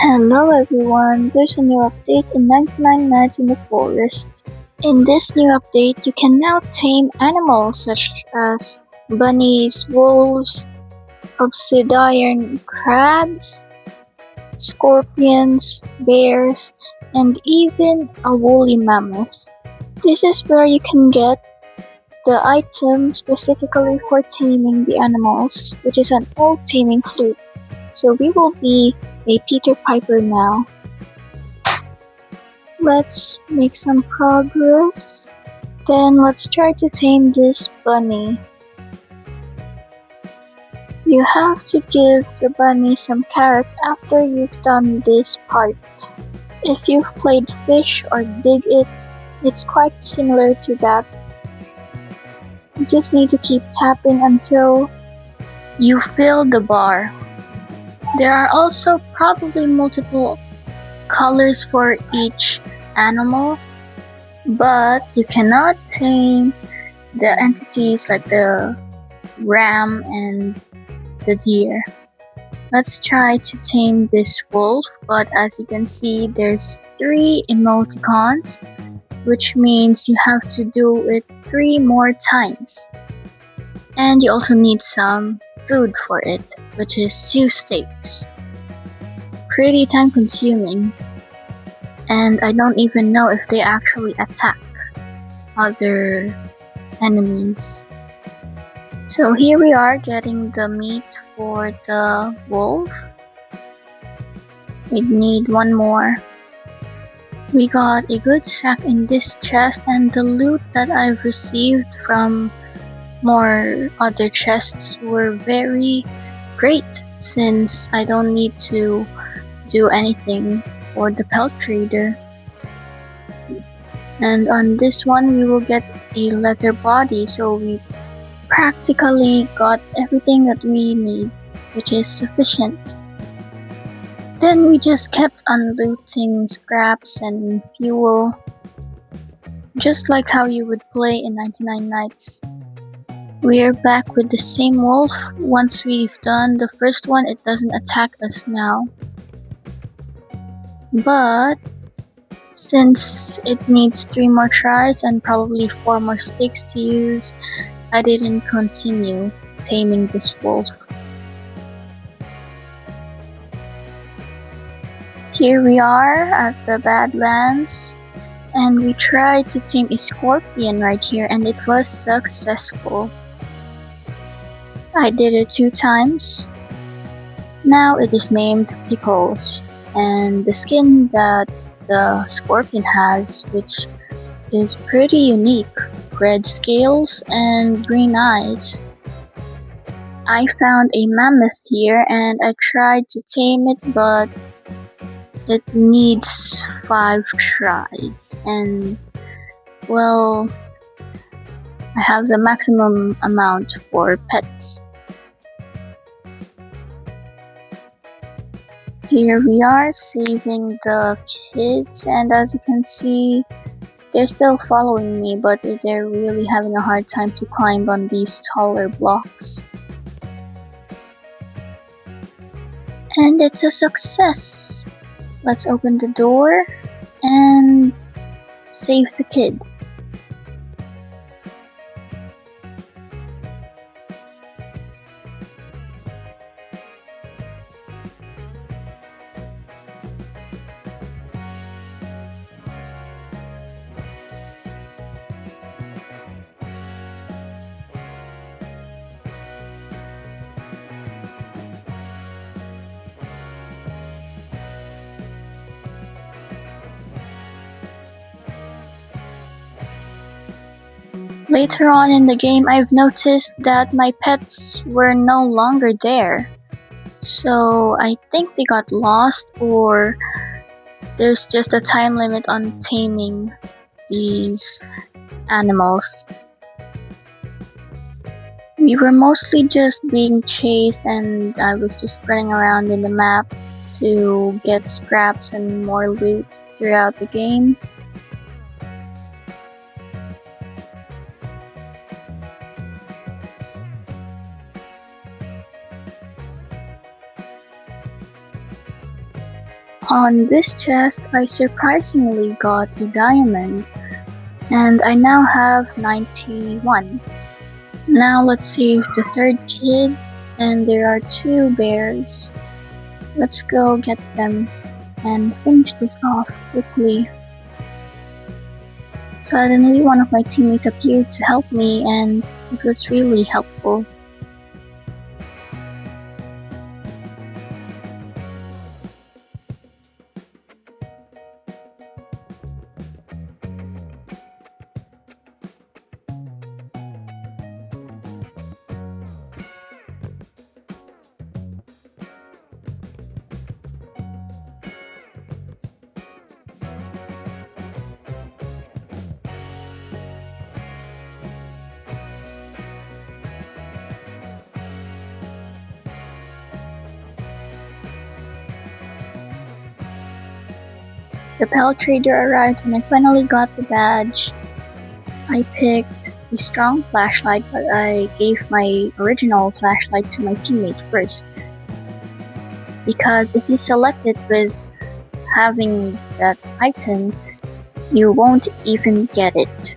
Hello everyone, there's a new update in 99 Nights in the Forest. In this new update, you can now tame animals such as bunnies, wolves, obsidian crabs, scorpions, bears, and even a woolly mammoth. This is where you can get the item specifically for taming the animals, which is an old taming flute. So we will be a Peter Piper now. Let's make some progress. Then let's try to tame this bunny. You have to give the bunny some carrots after you've done this part. If you've played fish or dig it, it's quite similar to that. You just need to keep tapping until you fill the bar. There are also probably multiple colors for each animal, but you cannot tame the entities like the ram and the deer. Let's try to tame this wolf, but as you can see, there's 3 emoticons, which means you have to do it 3 more times. And you also need some food for it, which is stew steaks. Pretty time consuming, and I don't even know if they actually attack other enemies. So here we are getting the meat for the wolf. We need 1 more. We got a good sack in this chest, and the loot that I've received from more other chests were very great since I don't need to do anything for the pelt trader. And on this one we will get a leather body, so we practically got everything that we need, which is sufficient. Then we just kept on looting scraps and fuel, just like how you would play in 99 Nights. We're back with the same wolf. Once we've done the first one, it doesn't attack us now. But since it needs 3 more tries and probably 4 more sticks to use, I didn't continue taming this wolf. Here we are at the Badlands, and we tried to tame a scorpion right here, and it was successful. I did it 2 times. Now it is named Pickles, and the skin that the scorpion has, which is pretty unique, red scales and green eyes. I found a mammoth here and I tried to tame it, but it needs 5 tries, and well, I have the maximum amount for pets. Here we are saving the kids, and as you can see, they're still following me, but they're really having a hard time to climb on these taller blocks. And it's a success! Let's open the door and save the kid. Later on in the game, I've noticed that my pets were no longer there. So I think they got lost, or there's just a time limit on taming these animals. We were mostly just being chased, and I was just running around in the map to get scraps and more loot throughout the game. On this chest, I surprisingly got a diamond, and I now have 91. Now let's save the third kid, and there are 2 bears. Let's go get them and finish this off quickly. Suddenly, one of my teammates appeared to help me, and it was really helpful. The pal trader arrived and I finally got the badge. I picked a strong flashlight, but I gave my original flashlight to my teammate first. Because if you select it with having that item, you won't even get it.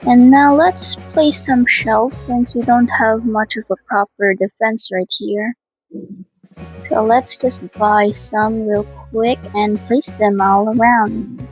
And now let's place some shelves since we don't have much of a proper defense right here. So let's just buy some real quick and place them all around.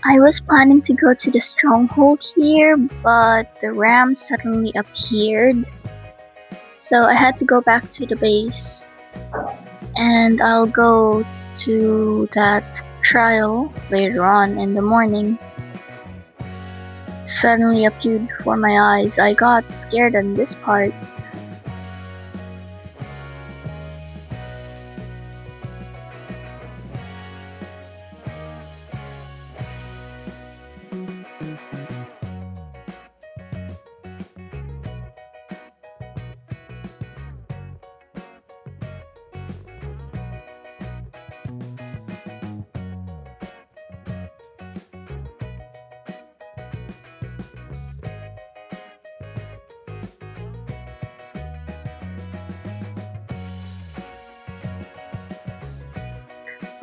I was planning to go to the stronghold here, but the ram suddenly appeared. So I had to go back to the base. And I'll go to that trial later on in the morning. Suddenly appeared before my eyes. I got scared on this part.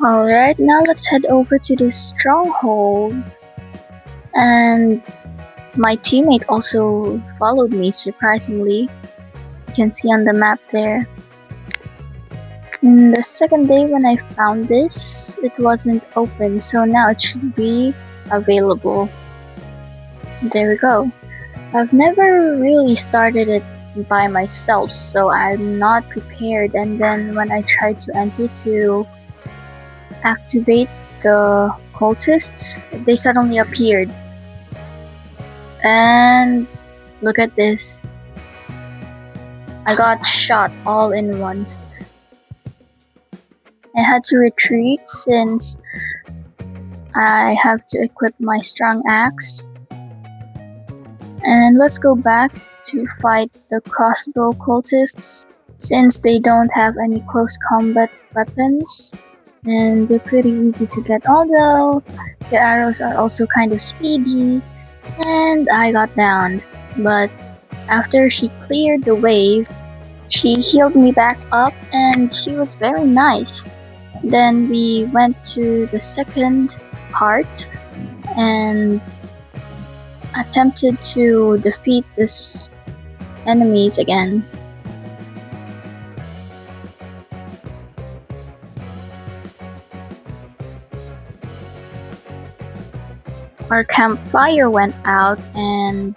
Alright, now let's head over to the stronghold. And my teammate also followed me, surprisingly. You can see on the map there. In the second day when I found this, it wasn't open, so now it should be available. There we go. I've never really started it by myself, so I'm not prepared, and then when I tried to enter to activate the cultists, they suddenly appeared. And look at this. I got shot all in once. I had to retreat since I have to equip my strong axe. And let's go back to fight the crossbow cultists since they don't have any close combat weapons. And they're pretty easy to get, although the arrows are also kind of speedy. And I got downed, but after she cleared the wave, she healed me back up and she was very nice. Then we went to the second part and attempted to defeat these enemies again. Our campfire went out and,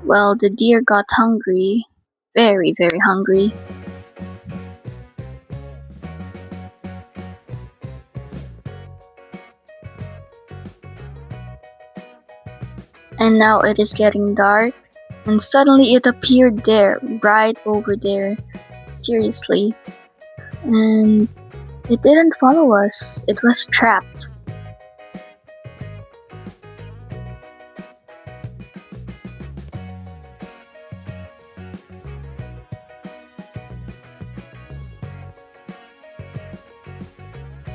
well, the deer got hungry. Very, very hungry. And now it is getting dark, and suddenly it appeared there, right over there. Seriously. And It didn't follow us, it was trapped.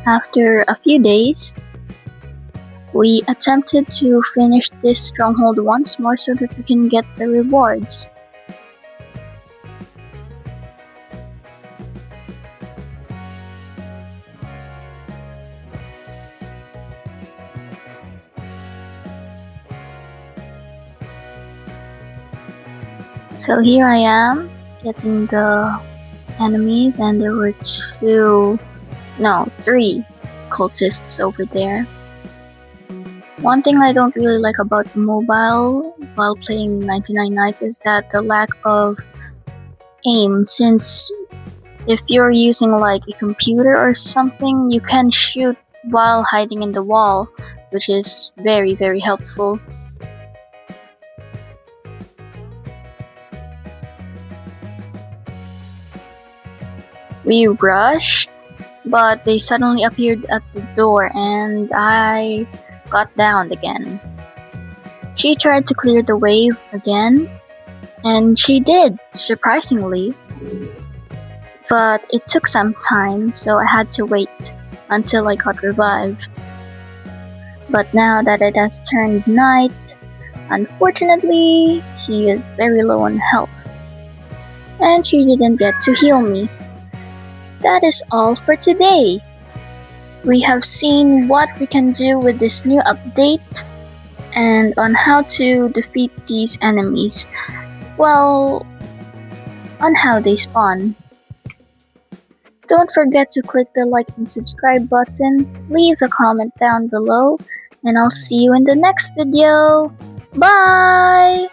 After a few days, we attempted to finish this stronghold once more so that we can get the rewards. So here I am, getting the enemies, and there were three cultists over there. One thing I don't really like about mobile while playing 99 Nights is that the lack of aim, since if you're using like a computer or something, you can shoot while hiding in the wall, which is very, very helpful. We rushed, but they suddenly appeared at the door and I got downed again. She tried to clear the wave again, and she did, surprisingly. But it took some time, so I had to wait until I got revived. But now that it has turned night, unfortunately, she is very low on health. And she didn't get to heal me. That is all for today. We have seen what we can do with this new update and on how to defeat these enemies. Well, on how they spawn. Don't forget to click the like and subscribe button, leave a comment down below, and I'll see you in the next video. Bye!